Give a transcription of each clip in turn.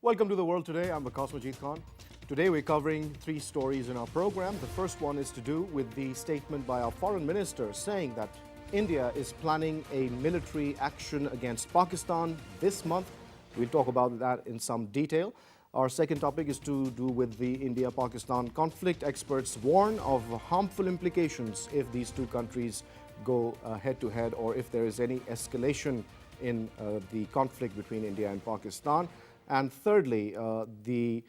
Welcome to The World Today. I'm WAQAS MAJEED. Today we're covering three stories in our program. The first one is to do with the statement by our foreign minister saying that India is planning a military action against Pakistan this month. We'll talk about that in some detail. Our second topic is to do with the India-Pakistan conflict. Experts warn of harmful implications if these two countries go head-to-head or if there is any escalation in the conflict between India and Pakistan. And thirdly, the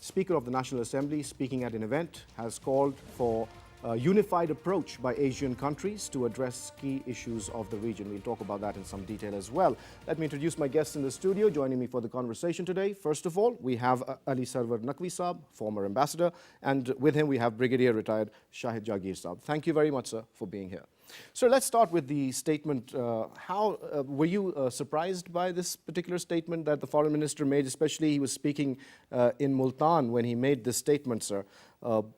Speaker of the National Assembly, speaking at an event, has called for a unified approach by Asian countries to address key issues of the region. We'll talk about that in some detail as well. Let me introduce my guests in the studio. Joining me for the conversation today, first of all, we have Ali SARWAR NAQVI Saab, former ambassador, and with him we have Brigadier retired SHAHID JAGIR Saab. Thank you very much, sir, for being here. So let's start with the statement. Were you surprised by this particular statement that the foreign minister made? Especially he was speaking in Multan when he made this statement, sir,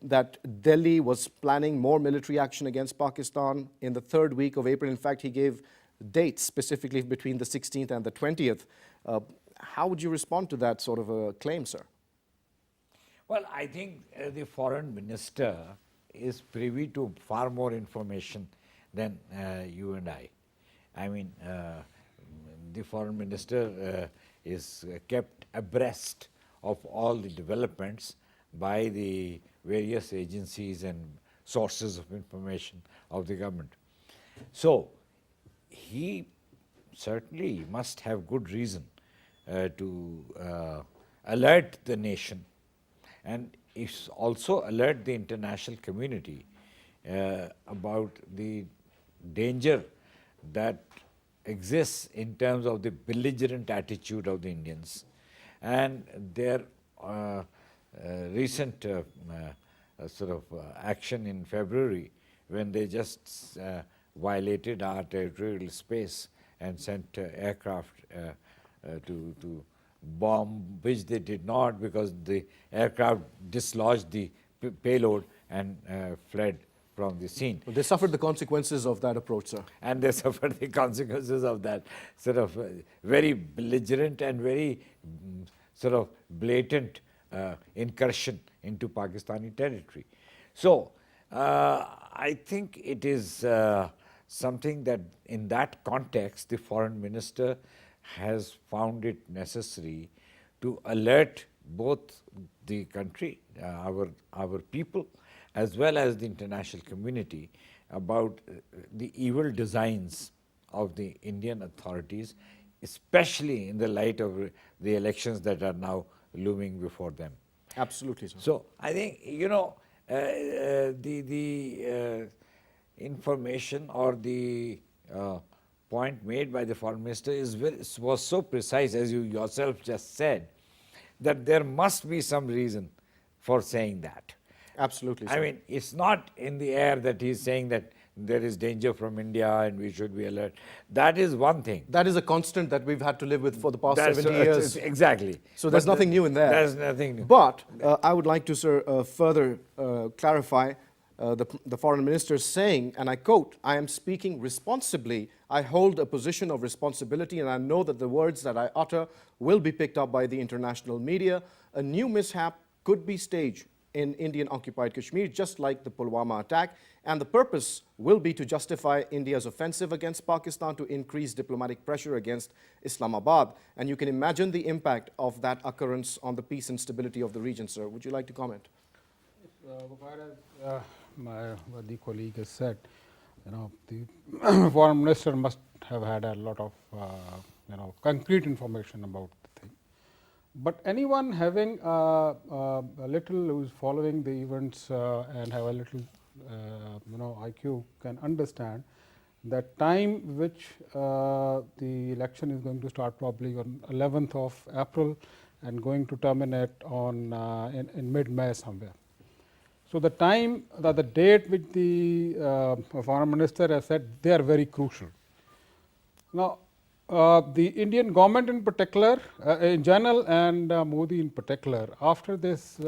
that Delhi was planning more military action against Pakistan in the third week of April. In fact, he gave dates specifically between the 16th and the 20th. How would you respond to that sort of a claim, sir? Well, I think the foreign minister is privy to far more information than you and I. I mean, the foreign minister is kept abreast of all the developments by the various agencies and sources of information of the government. So, he certainly must have good reason to alert the nation, and it's also alert the international community about the danger that exists in terms of the belligerent attitude of the Indians and their recent action in February when they just violated our territorial space and sent aircraft to bomb, which they did not because the aircraft dislodged the payload and fled from the scene. Well, they suffered the consequences of that approach, sir. And they suffered the consequences of that sort of very belligerent and very sort of blatant incursion into Pakistani territory. So, I think it is something that in that context, the foreign minister has found it necessary to alert both the country, our people, as well as the international community about the evil designs of the Indian authorities, especially in the light of the elections that are now looming before them. Absolutely, sir. So, I think, you know, the information or the point made by the foreign minister was so precise, as you yourself just said, that there must be some reason for saying that. Absolutely, sir. I mean, it's not in the air that he's saying that there is danger from India and we should be alert. That is one thing. That is a constant that we've had to live with for the past 70 years. Exactly. So there's nothing new in there. There's nothing new. But I would like to, sir, further clarify the foreign minister saying, and I quote, "I am speaking responsibly. I hold a position of responsibility and I know that the words that I utter will be picked up by the international media. A new mishap could be staged in Indian-occupied Kashmir, just like the Pulwama attack, and the purpose will be to justify India's offensive against Pakistan to increase diplomatic pressure against Islamabad." And you can imagine the impact of that occurrence on the peace and stability of the region, sir. Would you like to comment? The colleague has said, you know, the foreign minister must have had a lot of, concrete information about the thing. But anyone having a little, who's following the events and have a little, IQ can understand that time which the election is going to start probably on 11th of April and going to terminate on in mid-May somewhere. So, the time, the date which the foreign minister has said, they are very crucial. Now, the Indian government in particular, in general, and Modi in particular, after this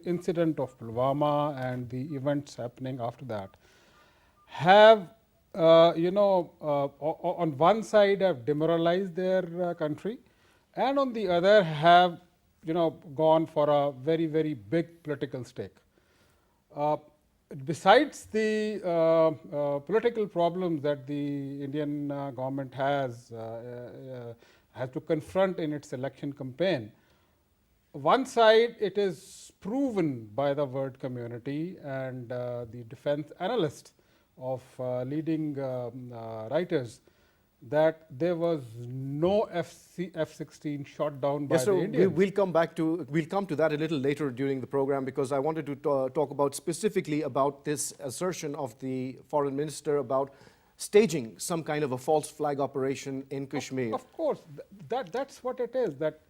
incident of Pulwama and the events happening after that, have, on one side have demoralized their country, and on the other have gone for a very, very big political stake. Besides the political problems that the Indian government has to confront in its election campaign, one side it is proven by the world community and the defense analysts of leading writers that there was no F-16 shot down by Yes, the sir. Indians. We'll come to that a little later during the program, because I wanted to talk about specifically about this assertion of the foreign minister about staging some kind of a false flag operation in Kashmir. Of course, that's what it is. That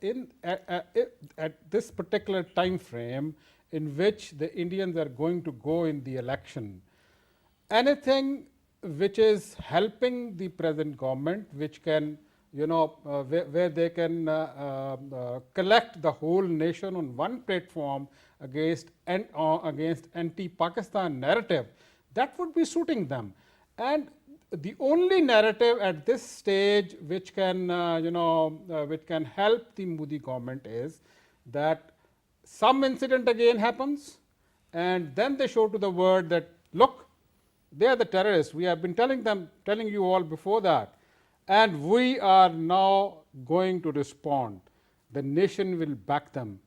at this particular time frame in which the Indians are going to go in the election, anything which is helping the present government, which can, where they can collect the whole nation on one platform against anti-Pakistan narrative, that would be suiting them. And the only narrative at this stage which can, which can help the Modi government is that some incident again happens, and then they show to the world that, look, they are the terrorists. We have been telling you all before that, and we are now going to respond. The nation will back them,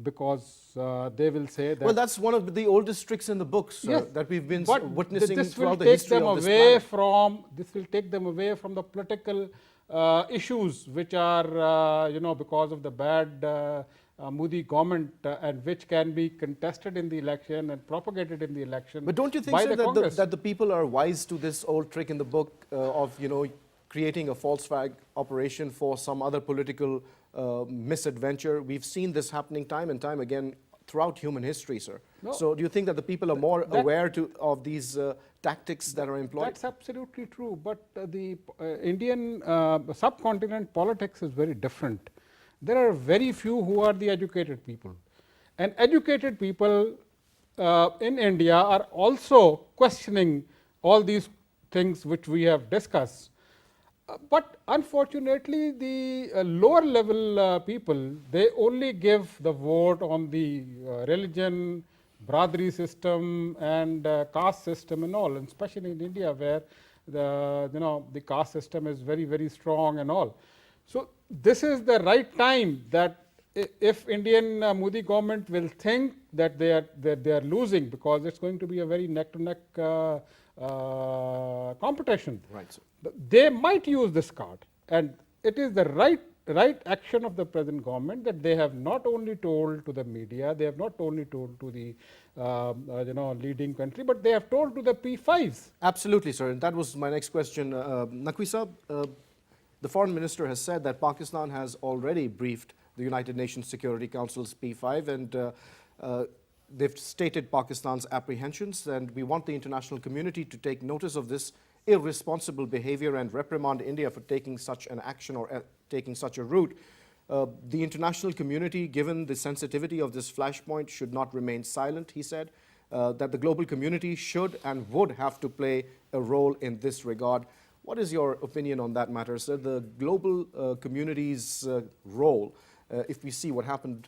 because they will say that. Well, that's one of the oldest tricks in the books that we've been witnessing throughout the history of this planet. This will take them away from the political issues which are, because of the bad Modi government and which can be contested in the election and propagated in the election. But don't you think, sir, that the people are wise to this old trick in the book of creating a false flag operation for some other political misadventure? We've seen this happening time and time again throughout human history, sir. No. So do you think that the people are more aware of these tactics that are employed? That's absolutely true. But the Indian subcontinent politics is very different. There are very few who are the educated people. And educated people in India are also questioning all these things which we have discussed. But unfortunately, the lower level people, they only give the vote on the religion, Bradri system and caste system and all, and especially in India where the caste system is very, very strong and all. So this is the right time that if Indian Modi government will think that they are losing, because it's going to be a very neck-to-neck competition. Right, sir. They might use this card, and it is the right action of the present government that they have not only told to the media, they have not only told to the leading country, but they have told to the P5s. Absolutely, sir. And that was my next question. Naqvi sahab, the foreign minister has said that Pakistan has already briefed the United Nations Security Council's P5, and they've stated Pakistan's apprehensions, and we want the international community to take notice of this irresponsible behavior and reprimand India for taking such an action or taking such a route. The international community, given the sensitivity of this flashpoint, should not remain silent, he said, that the global community should and would have to play a role in this regard. What is your opinion on that matter, sir? The global community's role, if we see what happened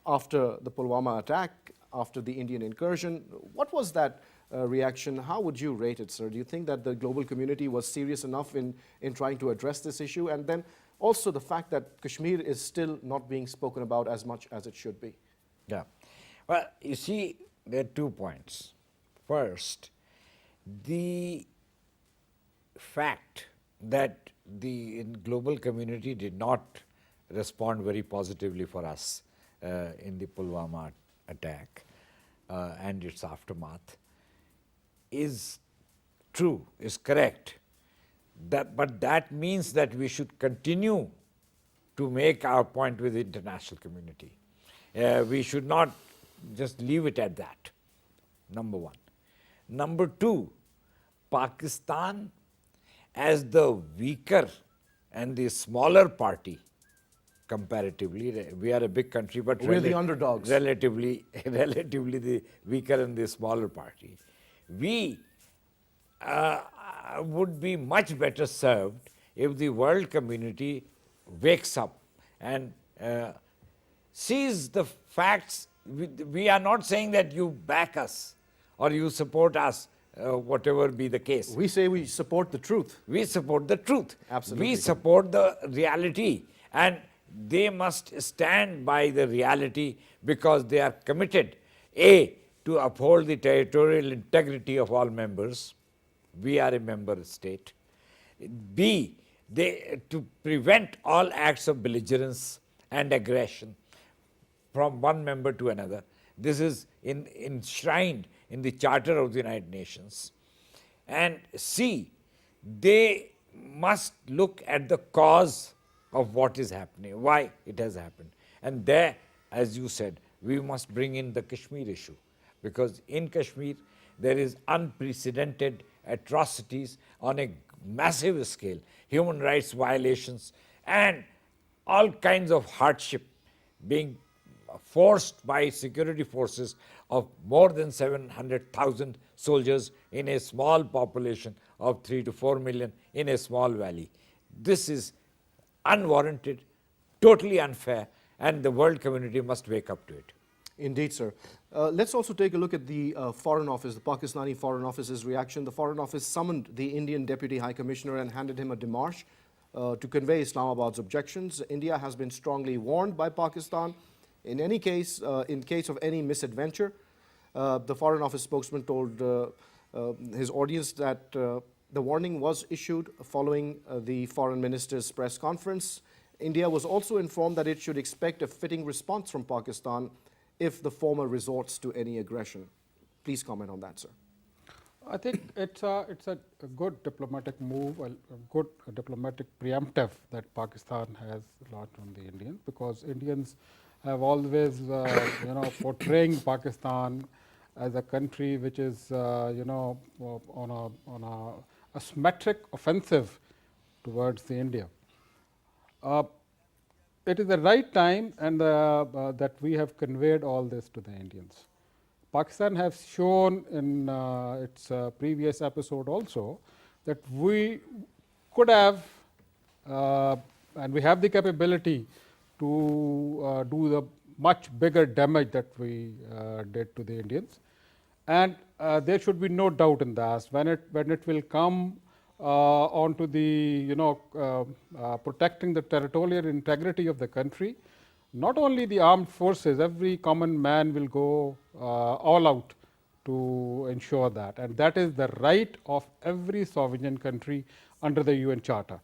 after the Pulwama attack, after the Indian incursion, what was that reaction? How would you rate it, sir? Do you think that the global community was serious enough in trying to address this issue? And then also the fact that Kashmir is still not being spoken about as much as it should be. Yeah. Well, you see, there are 2 points. First, the fact that the global community did not respond very positively for us in the Pulwama attack and its aftermath is true, is correct. But that means that we should continue to make our point with the international community. We should not just leave it at that, number one. Number two, Pakistan as the weaker and the smaller party comparatively, we are a big country, but we're the underdogs. Relatively the weaker and the smaller party. We would be much better served if the world community wakes up and sees the facts. We are not saying that you back us or you support us, whatever be the case. We say we support the truth. We support the truth. Absolutely. We support the reality, and they must stand by the reality because they are committed, A, to uphold the territorial integrity of all members. We are a member state. B, to prevent all acts of belligerence and aggression from one member to another. This is enshrined in the Charter of the United Nations. And C, they must look at the cause of what is happening, why it has happened. And there, as you said, we must bring in the Kashmir issue, because in Kashmir there is unprecedented atrocities on a massive scale, human rights violations and all kinds of hardship being forced by security forces of more than 700,000 soldiers in a small population of 3 to 4 million in a small valley. This is unwarranted, totally unfair, and the world community must wake up to it. Indeed, sir. Let's also take a look at the Foreign Office, the Pakistani Foreign Office's reaction. The Foreign Office summoned the Indian Deputy High Commissioner and handed him a démarche to convey Islamabad's objections. India has been strongly warned by Pakistan. In any case, in case of any misadventure, the Foreign Office spokesman told his audience that the warning was issued following the Foreign Minister's press conference. India was also informed that it should expect a fitting response from Pakistan if the former resorts to any aggression. Please comment on that, sir. I think it's a good diplomatic move, a good diplomatic preemptive that Pakistan has launched on the Indians, because Indians have always, portraying Pakistan as a country which is, on a symmetric offensive towards the India. It is the right time and that we have conveyed all this to the Indians. Pakistan has shown in its previous episode also that we could have and we have the capability to do the much bigger damage that we did to the Indians. And there should be no doubt in that. When it will come onto the, protecting the territorial integrity of the country, not only the armed forces, every common man will go all out to ensure that. And that is the right of every sovereign country under the UN Charter.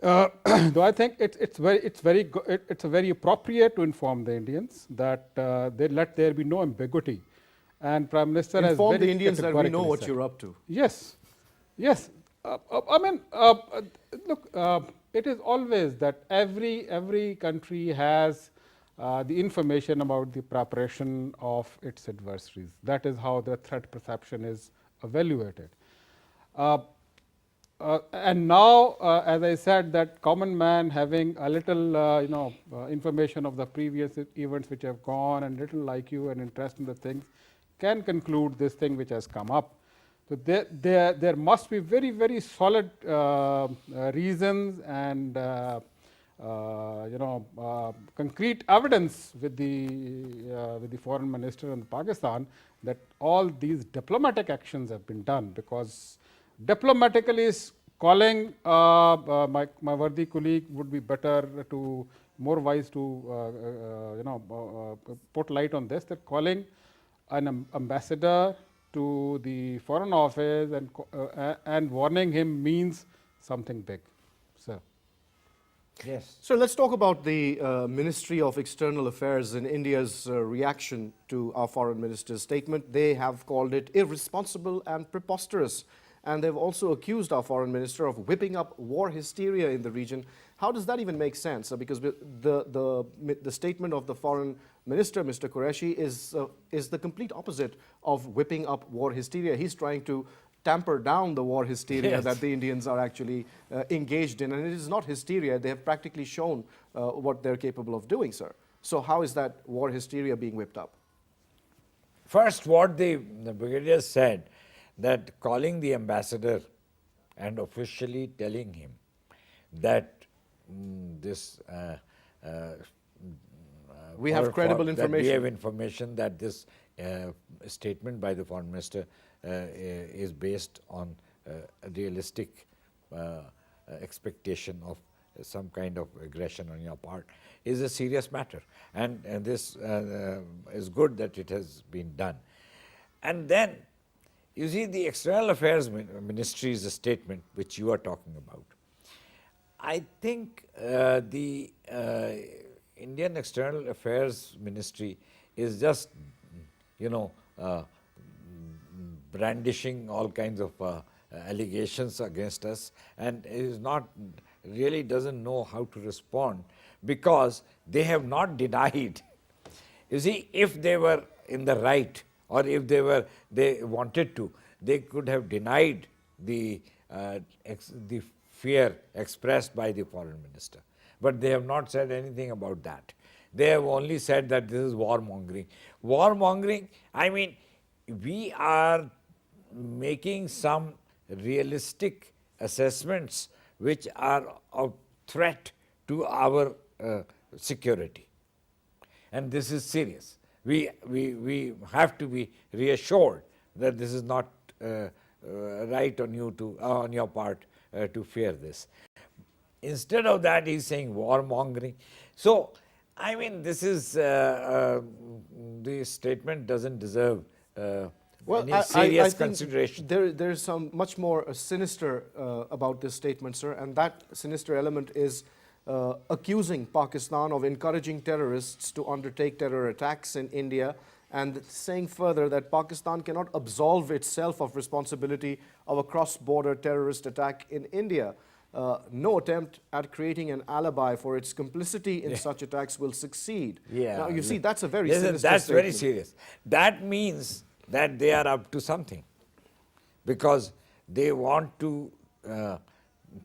Though I think it's very appropriate to inform the Indians that they let there be no ambiguity. And Prime Minister has informed the Indians that we know what you're up to. Yes, yes. Look, it is always that every country has the information about the preparation of its adversaries. That is how the threat perception is evaluated. And now, as I said, that common man having a little, information of the previous events which have gone and little IQ and interest in the things, can conclude this thing which has come up. So there must be very, very solid reasons and concrete evidence with the foreign minister in Pakistan that all these diplomatic actions have been done, because diplomatically is calling my worthy colleague would be better to more wise to put light on this, that calling an ambassador to the Foreign Office and warning him means something big. Sir. Yes. So let's talk about the Ministry of External Affairs in India's reaction to our foreign minister's statement. They have called it irresponsible and preposterous, and they've also accused our foreign minister of whipping up war hysteria in the region. How does that even make sense? Because the statement of the foreign minister, Mr. Qureshi, is the complete opposite of whipping up war hysteria. He's trying to tamper down the war hysteria Yes. that the Indians are actually engaged in. And it is not hysteria. They have practically shown what they're capable of doing, sir. So how is that war hysteria being whipped up? First, what the brigadier said, that calling the ambassador and officially telling him that this We have credible information. That we have information that this statement by the foreign minister is based on a realistic expectation of some kind of aggression on your part, is a serious matter. And this is good that it has been done. And then, you see, the External Affairs Ministry's statement, which you are talking about, I think the Indian External Affairs Ministry is just, you know, brandishing all kinds of allegations against us, and is not really doesn't know how to respond, because they have not denied. You see, if they were in the right, or if they wanted to, they could have denied the fear expressed by the foreign minister. But they have not said anything about that. They have only said that this is warmongering. Warmongering, I mean, we are making some realistic assessments which are of threat to our security. And this is serious. We have to be reassured that this is not right on you to on your part to fear this. Instead of that, he's saying warmongering. So, I mean, this is the statement doesn't deserve any serious consideration. There's some much more sinister about this statement, sir, and that sinister element is accusing Pakistan of encouraging terrorists to undertake terror attacks in India, and saying further that Pakistan cannot absolve itself of responsibility of a cross-border terrorist attack in India. No attempt at creating an alibi for its complicity in such attacks will succeed. Now, you see, that's a very sinister That's statement. very serious. That means that they are up to something, because they want to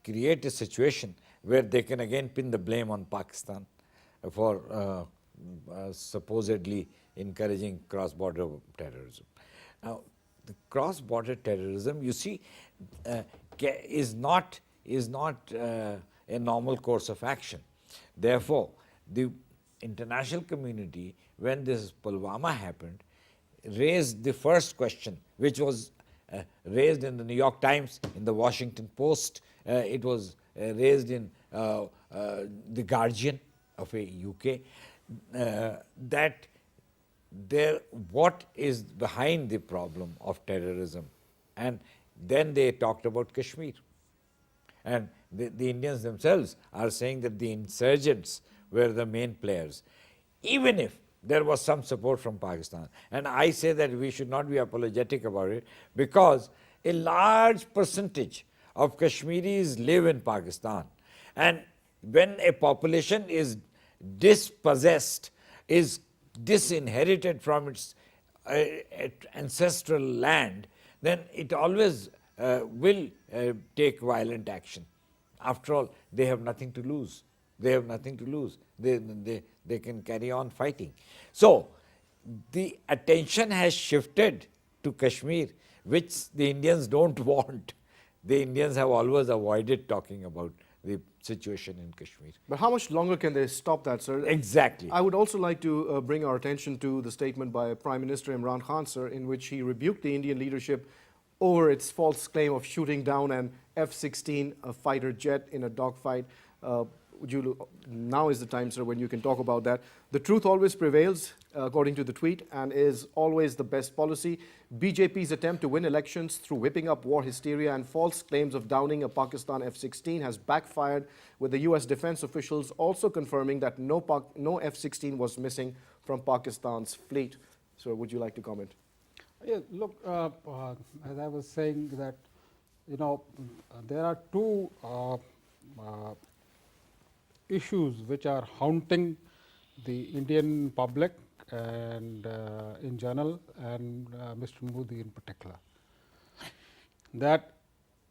create a situation where they can again pin the blame on Pakistan for supposedly encouraging cross-border terrorism. Now, the cross-border terrorism, you see, is not a normal course of action. Therefore, the international community, when this Pulwama happened, raised the first question, which was raised in the New York Times, in the Washington Post, it was raised in the Guardian of a UK, that what is behind the problem of terrorism. And then they talked about Kashmir. And the Indians themselves are saying that the insurgents were the main players, even if there was some support from Pakistan. And I say that we should not be apologetic about it, because a large percentage of Kashmiris live in Pakistan. And when a population is dispossessed, is disinherited from its ancestral land, then it always will take violent action. After all, they have nothing to lose. They have nothing to lose. They can carry on fighting. So, the attention has shifted to Kashmir, which the Indians don't want. The Indians have always avoided talking about the situation in Kashmir. But how much longer can they stop that, sir? Exactly. I would also like to bring our attention to the statement by Prime Minister Imran Khan, sir, in which he rebuked the Indian leadership over its false claim of shooting down an F-16 fighter jet in a dogfight. Now is the time, sir, when you can talk about that. The truth always prevails, according to the tweet, and is always the best policy. BJP's attempt to win elections through whipping up war hysteria and false claims of downing a Pakistan F-16 has backfired, with the US defense officials also confirming that no F-16 was missing from Pakistan's fleet. Sir, would you like to comment? Yeah, look, as I was saying that, you know, there are two issues which are haunting the Indian public and in general, and Mr. Modi in particular. That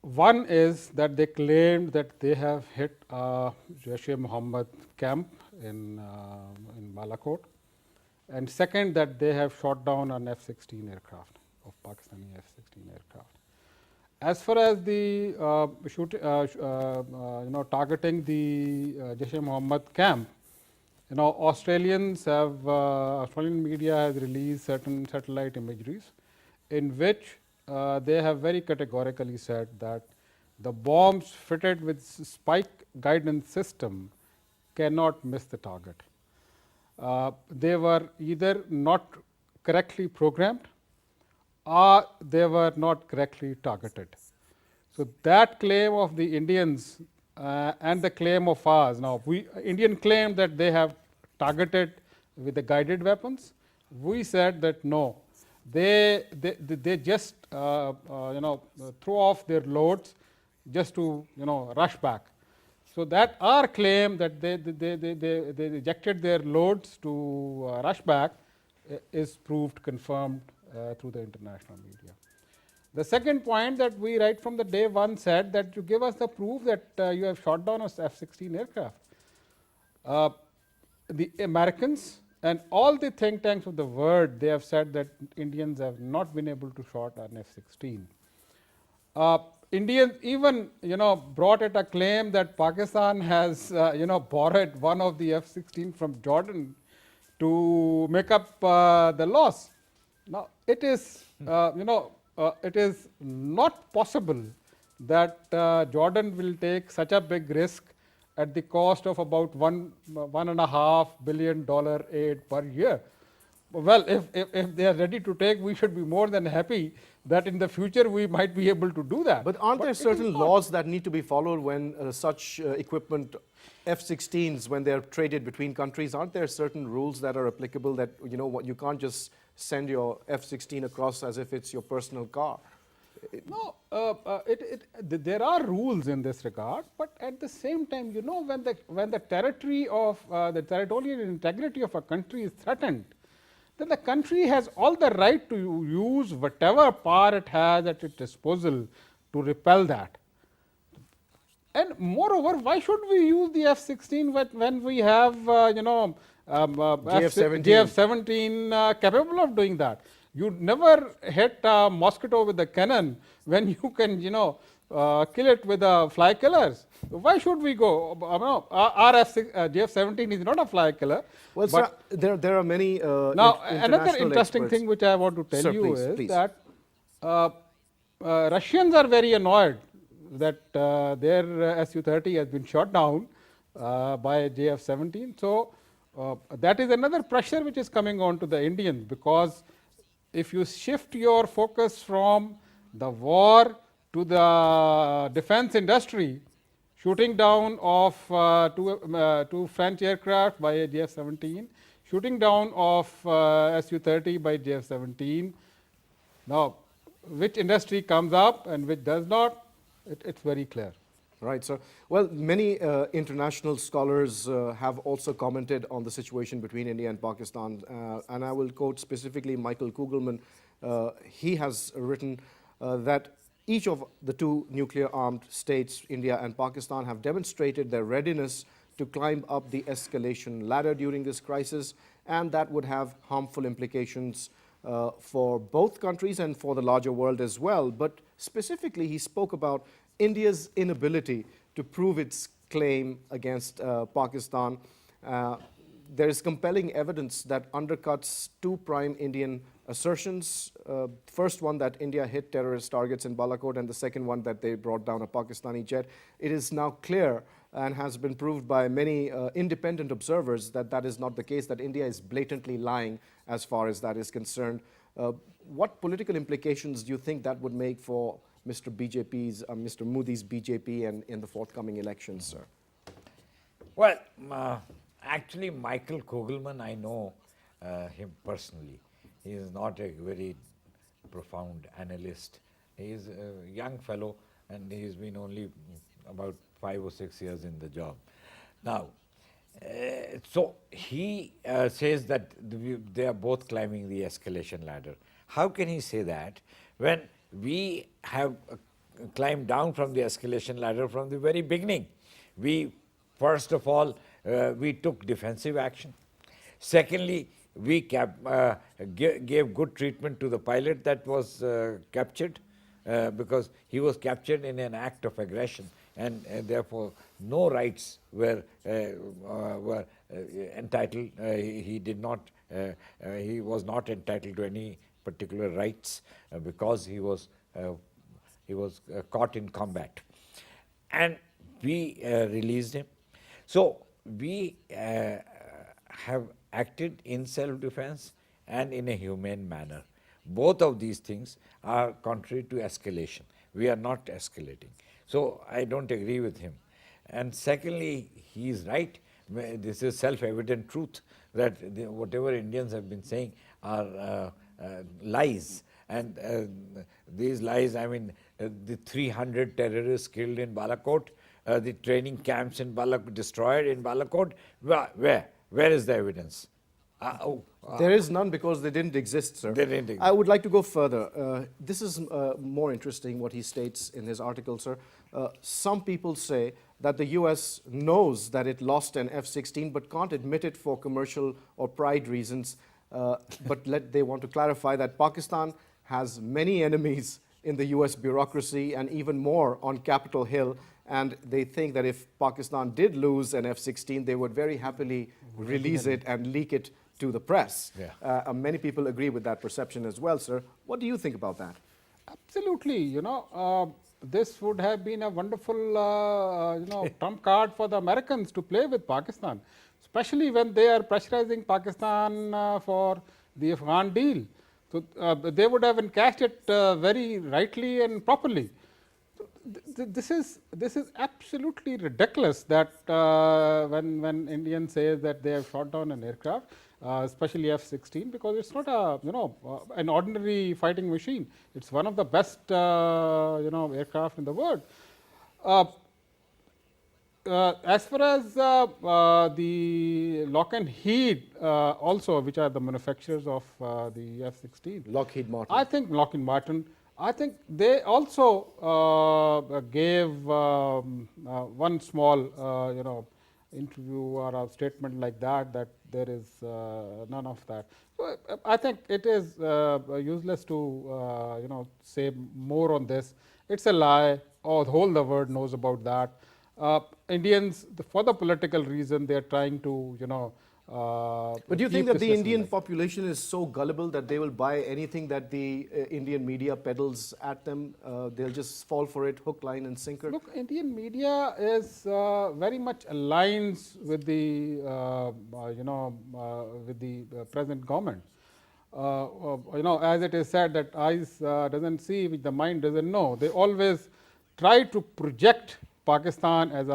one is that they claimed that they have hit Jaish-e-Mohammed camp in Balakot, and second, that they have shot down an F-16 aircraft, of Pakistani F-16 aircraft. As far as the targeting the Jaish-e-Mohammed camp, Australian media has released certain satellite imageries in which they have very categorically said that the bombs fitted with spike guidance system cannot miss the target. They were either not correctly programmed or they were not correctly targeted. So, that claim of the Indians and the claim of ours, now Indian claim that they have targeted with the guided weapons. We said that no, they just throw off their loads just to rush back. So, that our claim that they rejected their loads to rush back is proved confirmed through the international media. The second point that we right from the day one said that you give us the proof that you have shot down a F-16 aircraft. The Americans and all the think tanks of the world, they have said that Indians have not been able to shoot an F-16. Indians even brought it a claim that Pakistan has borrowed one of the F-16 from Jordan to make up the loss. Now it is it is not possible that Jordan will take such a big risk at the cost of about $1.5 billion aid per year. Well, if they are ready to take, we should be more than happy that in the future we might be able to do that. But aren't there certain laws that need to be followed when such equipment, F-16s, when they're traded between countries? Aren't there certain rules that are applicable that, you can't just send your F-16 across as if it's your personal car? No, there are rules in this regard, but at the same time, when the territory of the territorial integrity of a country is threatened, then the country has all the right to use whatever power it has at its disposal to repel that. And moreover, why should we use the F-16 when we have JF-17 capable of doing that? You never hit a mosquito with a cannon when you can kill it with fly killers. Why should we go? Our JF-17 is not a fly killer. Well, sir, there are many now another interesting thing which I want to tell sir, you please. that Russians are very annoyed that their Su-30 has been shot down by JF-17. So, that is another pressure which is coming on to the Indians, because if you shift your focus from the war to the defense industry, shooting down of two French aircraft by JF-17, shooting down of Su-30 by JF-17. Now, which industry comes up and which does not, it's very clear. Right, sir. Well, many international scholars have also commented on the situation between India and Pakistan, and I will quote specifically Michael Kugelman. He has written that each of the two nuclear-armed states, India and Pakistan, have demonstrated their readiness to climb up the escalation ladder during this crisis, and that would have harmful implications for both countries and for the larger world as well. But specifically, he spoke about India's inability to prove its claim against Pakistan. There is compelling evidence that undercuts two prime Indian assertions. First one, that India hit terrorist targets in Balakot, and the second one, that they brought down a Pakistani jet. It is now clear and has been proved by many independent observers that that is not the case, that India is blatantly lying as far as that is concerned. What political implications do you think that would make for Mr. Modi's BJP and in the forthcoming elections, sir? Well, actually, Michael Kugelman, I know him personally. He is not a very profound analyst. He is a young fellow, and he has been only about 5 or 6 years in the job. Now, so he says that they are both climbing the escalation ladder. How can he say that when we have climbed down from the escalation ladder from the very beginning? We, first of all, we took defensive action. Secondly, we gave good treatment to the pilot that was captured, because he was captured in an act of aggression. and therefore no rights were entitled. He did not. He was not entitled to any particular rights because he was caught in combat, and we released him. So we have acted in self-defense and in a humane manner. Both of these things are contrary to escalation. We are not escalating. So I don't agree with him. And secondly, he is right. This is self-evident truth that whatever Indians have been saying are lies. And these lies, I mean, the 300 terrorists killed in Balakot, the training camps in Balakot, destroyed in Balakot, where is the evidence? There is none because they didn't exist, sir. They didn't exist. I would like to go further. This is more interesting what he states in his article, sir. Some people say that the US knows that it lost an F-16 but can't admit it for commercial or pride reasons. But they want to clarify that Pakistan has many enemies in the US bureaucracy and even more on Capitol Hill. And they think that if Pakistan did lose an F-16, they would very happily release it and leak it to the press. Yeah. Many people agree with that perception as well, sir. What do you think about that? Absolutely. This would have been a wonderful, trump card for the Americans to play with Pakistan, especially when they are pressurizing Pakistan for the Afghan deal. So they would have encashed it very rightly and properly. This is absolutely ridiculous that when Indians say that they have shot down an aircraft, especially F-16, because it's not an ordinary fighting machine. It's one of the best aircraft in the world. As far as the Lockheed also, which are the manufacturers of the F-16, Lockheed Martin. I think Lockheed Martin. I think they also gave one small, interview or a statement like that there is none of that. So I think it is useless to, say more on this. It's a lie. Oh, the whole world knows about that. Indians, for the political reason, they are trying to, but do you think that the Indian population is so gullible that they will buy anything that the Indian media peddles at them? They'll just fall for it, hook, line, and sinker? Look, Indian media is very much aligns with the, with the present government. As it is said that eyes doesn't see, which the mind doesn't know. They always try to project Pakistan as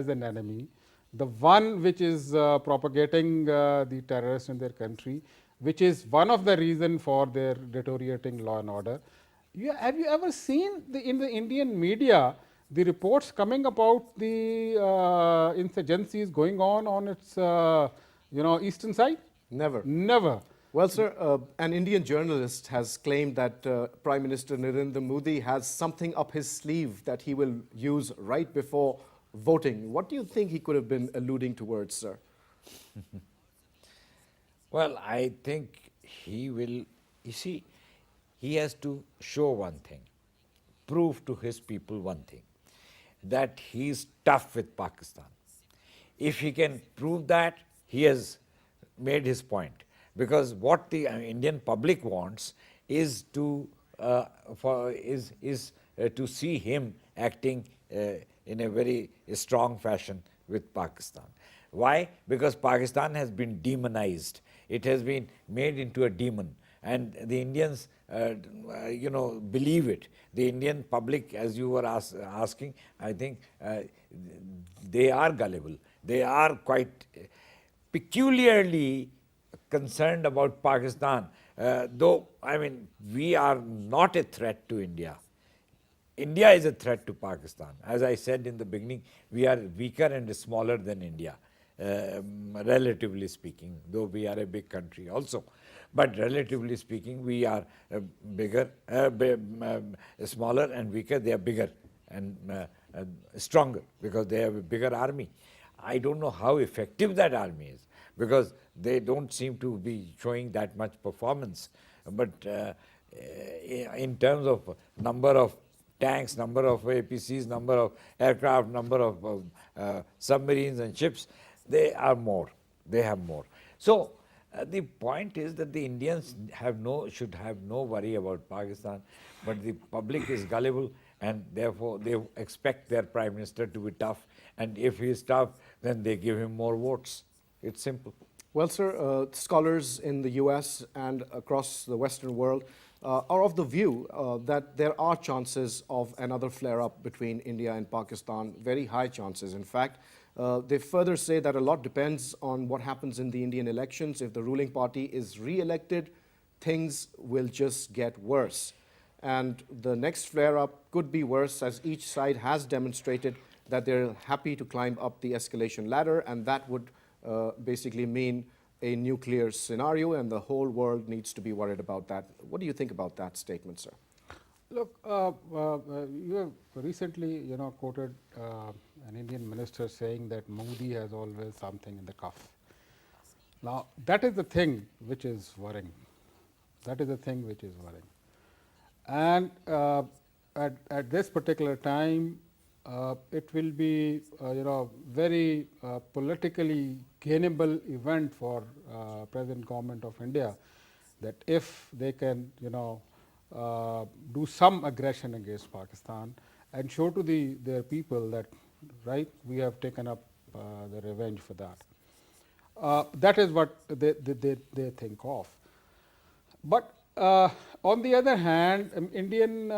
an enemy, the one which is propagating the terrorists in their country, which is one of the reasons for their deteriorating law and order. Have you ever seen in the Indian media the reports coming about the insurgencies going on its eastern side? Never. Never. Well, sir, an Indian journalist has claimed that Prime Minister Narendra Modi has something up his sleeve that he will use right before voting. What do you think he could have been alluding towards, sir? Well, I think he will, you see, he has to show one thing, prove to his people one thing, that he is tough with Pakistan. If he can prove that, he has made his point. Because what the Indian public wants is to to see him acting in a very strong fashion with Pakistan. Why? Because Pakistan has been demonized. It has been made into a demon, and the Indians, believe it. The Indian public, as you were asking, I think they are gullible. They are quite peculiarly concerned about Pakistan, though, I mean, we are not a threat to India. India is a threat to Pakistan. As I said in the beginning, we are weaker and smaller than India, relatively speaking, though we are a big country also. But relatively speaking, we are bigger, smaller and weaker. They are bigger and stronger because they have a bigger army. I don't know how effective that army is, because they don't seem to be showing that much performance. But in terms of number of tanks, number of APCs, number of aircraft, number of submarines and ships, they are more. They have more. So the point is that the Indians should have no worry about Pakistan, but the public is gullible, and therefore they expect their Prime Minister to be tough, and if he is tough, then they give him more votes. It's simple. Well, sir, scholars in the US and across the Western world are of the view that there are chances of another flare-up between India and Pakistan, very high chances, in fact. They further say that a lot depends on what happens in the Indian elections. If the ruling party is re-elected, things will just get worse. And the next flare-up could be worse, as each side has demonstrated that they're happy to climb up the escalation ladder, and that would basically mean a nuclear scenario, and the whole world needs to be worried about that. What do you think about that statement, sir? Look, you have recently, quoted an Indian minister saying that Modi has always something in the cuff. Now, that is the thing which is worrying. That is the thing which is worrying. And at this particular time, it will be, very politically gainable event for present government of India, that if they can, do some aggression against Pakistan and show to their people that, right, we have taken up the revenge for that. That is what they think of. But on the other hand, Indian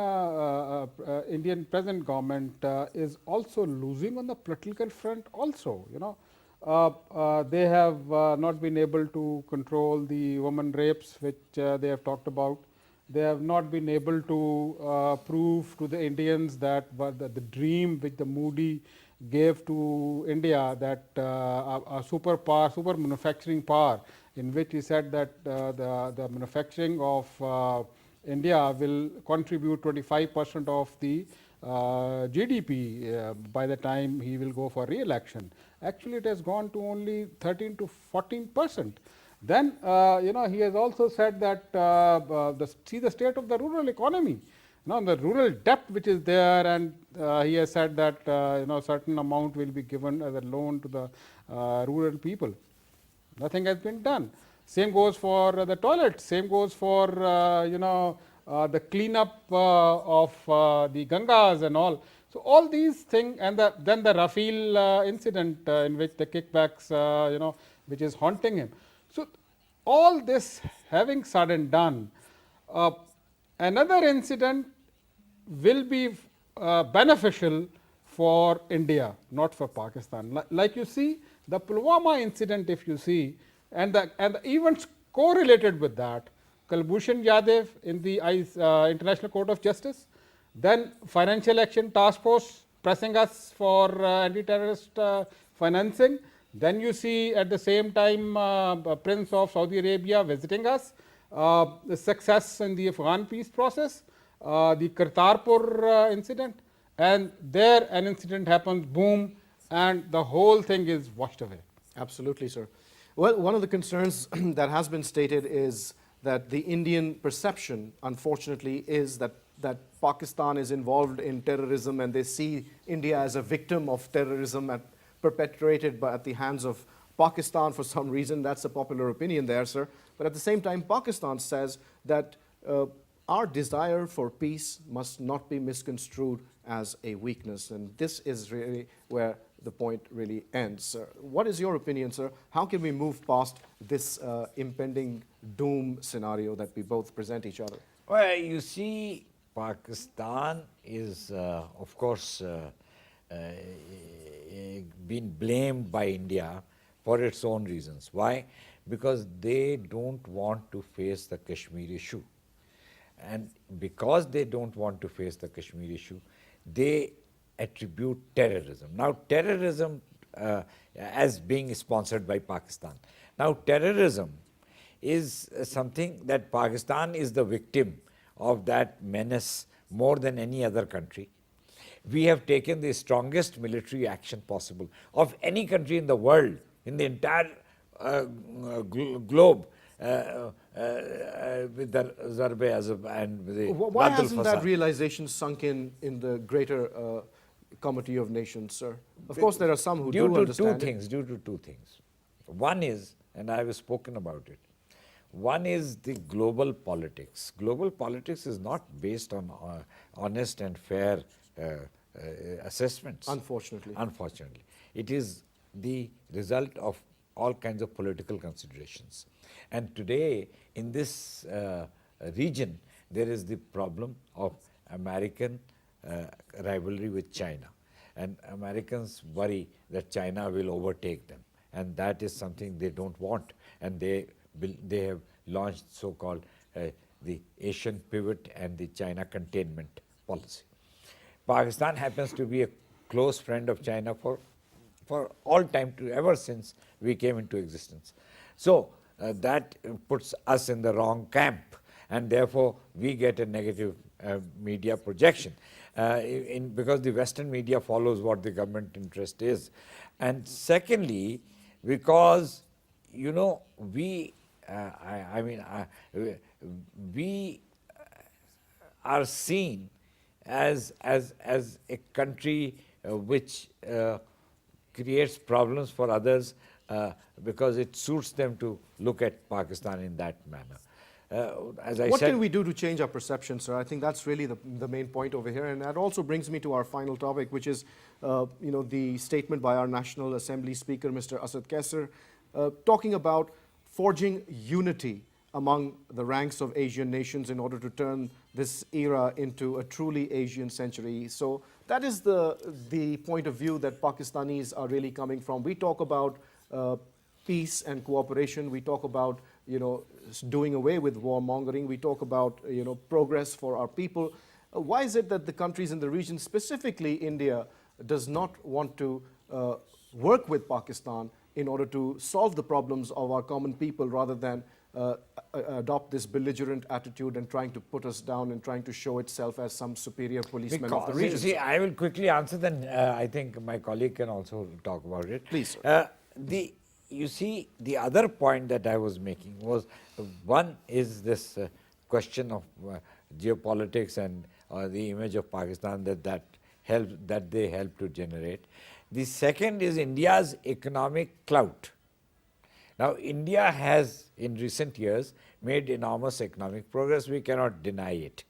present government is also losing on the political front also, they have not been able to control the women rapes which they have talked about. They have not been able to prove to the Indians that the dream which the Modi gave to India, that a super manufacturing power, in which he said that the manufacturing of India will contribute 25% of the GDP by the time he will go for re-election. Actually, it has gone to only 13 to 14%. Then, he has also said that see the state of the rural economy, the rural debt which is there, and he has said that certain amount will be given as a loan to the rural people. Nothing has been done. Same goes for the toilets. Same goes for the cleanup of the Gangas and all. So all these things, and then the Rafael incident in which the kickbacks, which is haunting him. So all this having said and done, another incident will be beneficial for India, not for Pakistan. Like you see, the Pulwama incident, if you see, and the events correlated with that, Kulbhushan Yadav in the International Court of Justice, then Financial Action Task Force pressing us for anti-terrorist financing. Then you see at the same time Prince of Saudi Arabia visiting us, the success in the Afghan peace process, the Kartarpur incident, and there an incident happens, boom, and the whole thing is washed away. Absolutely, sir. Well, one of the concerns that has been stated is that the Indian perception, unfortunately, is that Pakistan is involved in terrorism, and they see India as a victim of terrorism perpetrated at the hands of Pakistan for some reason. That's a popular opinion there, sir. But at the same time, Pakistan says that our desire for peace must not be misconstrued as a weakness. And this is really where the point really ends, sir. What is your opinion, sir? How can we move past this impending doom scenario that we both present each other? Well, you see, Pakistan is, of course, been blamed by India for its own reasons. Why? Because they don't want to face the Kashmir issue. And because they don't want to face the Kashmir issue, they attribute terrorism. Now, terrorism as being sponsored by Pakistan. Now, terrorism is something that Pakistan is the victim of that menace more than any other country. We have taken the strongest military action possible of any country in the world, in the entire globe, with the Zarb and the Why Radd hasn't that al-Fasad. realization sunk in the greater Committee of Nations, sir? Of course, there are some who do understand it. Due to two things. One is, and I have spoken about it, one is the global politics. Global politics is not based on honest and fair assessments. Unfortunately. Unfortunately. It is the result of all kinds of political considerations. And today, in this region, there is the problem of American rivalry with China. And Americans worry that China will overtake them. And that is something they don't want. And they have launched so-called the Asian pivot and the China containment policy. Pakistan happens to be a close friend of China for all time, ever since we came into existence. So that puts us in the wrong camp, and therefore we get a negative media projection because the Western media follows what the government interest is. And secondly, because, you know, we are seen as a country which creates problems for others because it suits them to look at Pakistan in that manner. As I What said, can we do to change our perception, sir? I think that's really the main point over here. And that also brings me to our final topic, which is the statement by our National Assembly Speaker, Mr. Asad Kaisar, talking about forging unity among the ranks of Asian nations in order to turn this era into a truly Asian century. So that is the point of view that Pakistanis are really coming from. We talk about peace and cooperation. We talk about doing away with warmongering. We talk about progress for our people. Why is it that the countries in the region, specifically India, does not want to work with Pakistan in order to solve the problems of our common people, rather than adopt this belligerent attitude and trying to put us down and trying to show itself as some superior policeman of the region? See, I will quickly answer, then I think my colleague can also talk about it. Please, sir. You see, the other point that I was making was, one is this question of geopolitics and the image of Pakistan that they help to generate. The second is India's economic clout. Now, India has, in recent years, made enormous economic progress. We cannot deny it.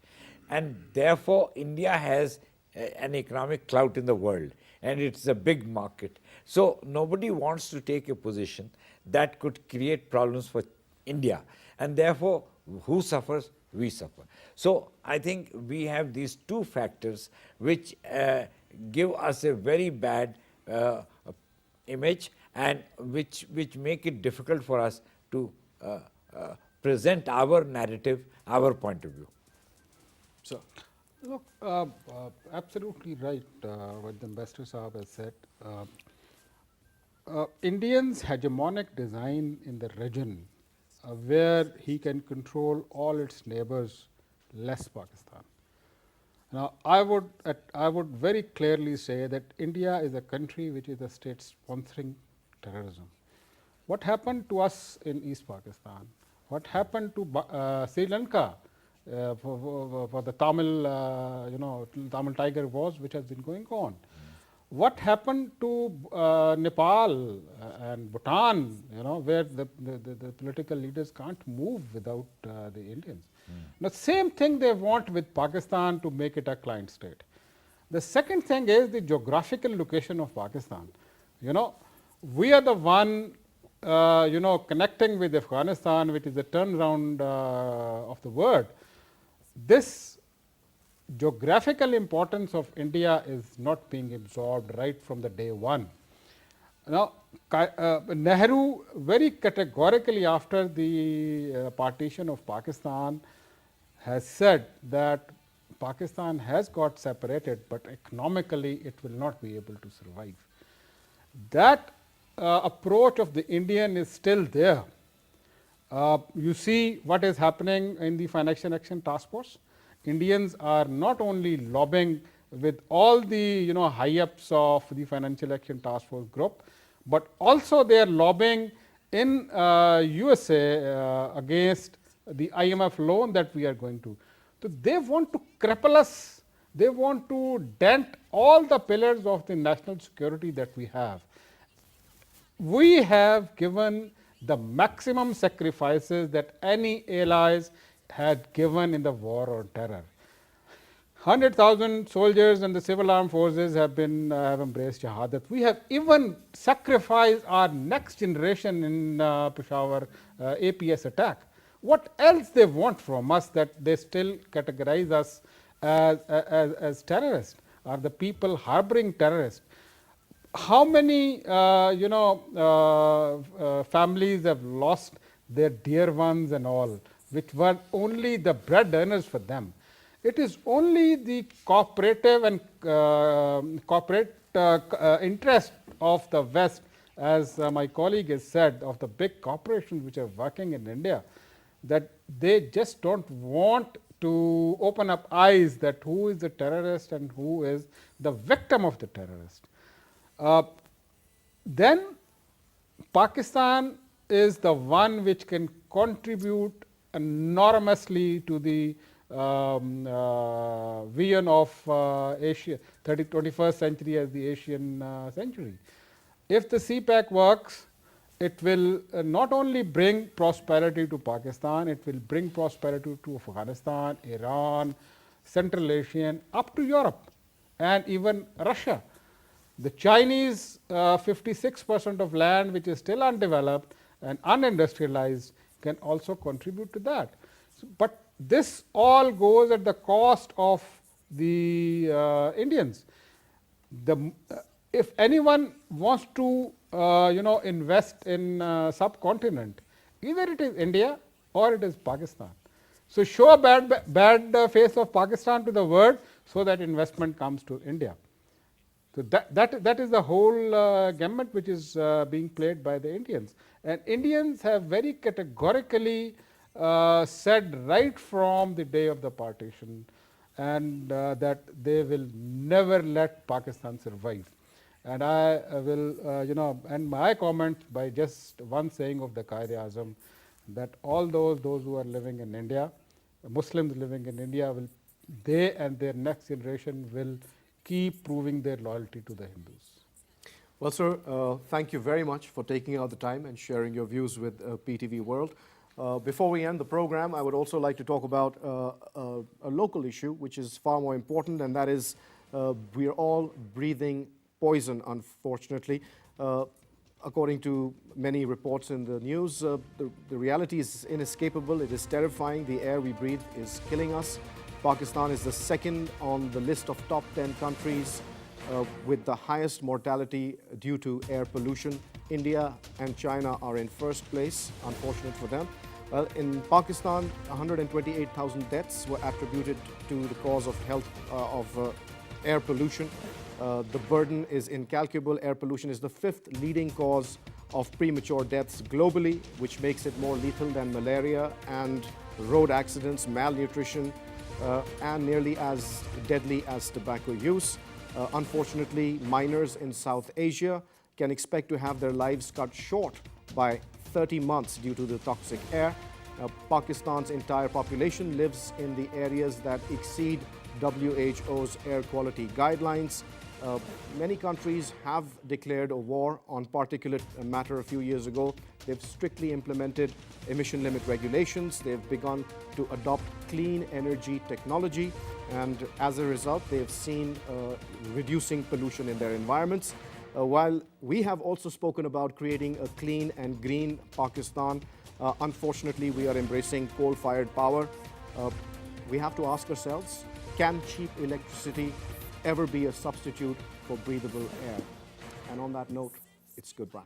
And therefore, India has an economic clout in the world, and it's a big market. So nobody wants to take a position that could create problems for India. And therefore, who suffers? We suffer. So I think we have these two factors which give us a very bad image, and which make it difficult for us to present our narrative, our point of view. So, look, absolutely right what the Ambassador Saab has said. India's hegemonic design in the region where he can control all its neighbors less Pakistan. Now, I would very clearly say that India is a country which is a state sponsoring terrorism. What happened to us in East Pakistan? What happened to Sri Lanka for the Tamil, Tamil Tiger Wars, which has been going on? What happened to Nepal and Bhutan, where the political leaders can't move without the Indians? The same thing they want with Pakistan to make it a client state. The second thing is the geographical location of Pakistan. We are the one, connecting with Afghanistan, which is the turnaround of the world. This geographical importance of India is not being absorbed right from the day one. Now, Nehru very categorically after the partition of Pakistan has said that Pakistan has got separated, but economically it will not be able to survive. That approach of the Indian is still there. You see what is happening in the Financial Action Task Force. Indians are not only lobbying with all the high-ups of the Financial Action Task Force group, but also they are lobbying in USA against the IMF loan that we are going to. So they want to cripple us. They want to dent all the pillars of the national security that we have. We have given the maximum sacrifices that any allies had given in the war on terror. 100,000 soldiers and the civil armed forces have embraced Shahadat. We have even sacrificed our next generation in Peshawar APS attack. What else they want from us that they still categorize us as terrorists, are the people harboring terrorists? How many families have lost their dear ones and all, which were only the bread earners for them? It is only the cooperative and corporate interest of the West, as my colleague has said, of the big corporations which are working in India, that they just don't want to open up eyes that who is the terrorist and who is the victim of the terrorist. Then Pakistan is the one which can contribute enormously to the vision of Asia, 21st century as the Asian century. If the CPEC works, it will not only bring prosperity to Pakistan, it will bring prosperity to Afghanistan, Iran, Central Asia, up to Europe and even Russia. The Chinese 56% of land which is still undeveloped and unindustrialized can also contribute to that. But this all goes at the cost of the Indians. If anyone wants to invest in subcontinent, either it is India or it is Pakistan. So show a bad face of Pakistan to the world so that investment comes to India. So that is the whole gamut which is being played by the Indians. And Indians have very categorically said right from the day of the partition and that they will never let Pakistan survive. And I will end my comment by just one saying of the Quaid-e-Azam, that all those who are living in India, Muslims living in India, they and their next generation will keep proving their loyalty to the Hindus. Well, sir, thank you very much for taking out the time and sharing your views with PTV World. Before we end the program, I would also like to talk about a local issue which is far more important, and that is we are all breathing poison, unfortunately. According to many reports in the news, the reality is inescapable. It is terrifying. The air we breathe is killing us. Pakistan is the second on the list of top 10 countries with the highest mortality due to air pollution. India and China are in first place, unfortunate for them. Well, in Pakistan, 128,000 deaths were attributed to the cause of air pollution. The burden is incalculable. Air pollution is the 5th leading cause of premature deaths globally, which makes it more lethal than malaria and road accidents, malnutrition, and nearly as deadly as tobacco use. Unfortunately, minors in South Asia can expect to have their lives cut short by 30 months due to the toxic air. Pakistan's entire population lives in the areas that exceed WHO's air quality guidelines. Many countries have declared a war on particulate matter a few years ago. They've strictly implemented emission limit regulations. They've begun to adopt clean energy technology. And as a result, they've seen reducing pollution in their environments. While we have also spoken about creating a clean and green Pakistan, unfortunately, we are embracing coal-fired power. We have to ask ourselves, can cheap electricity ever be a substitute for breathable air? And on that note, it's goodbye.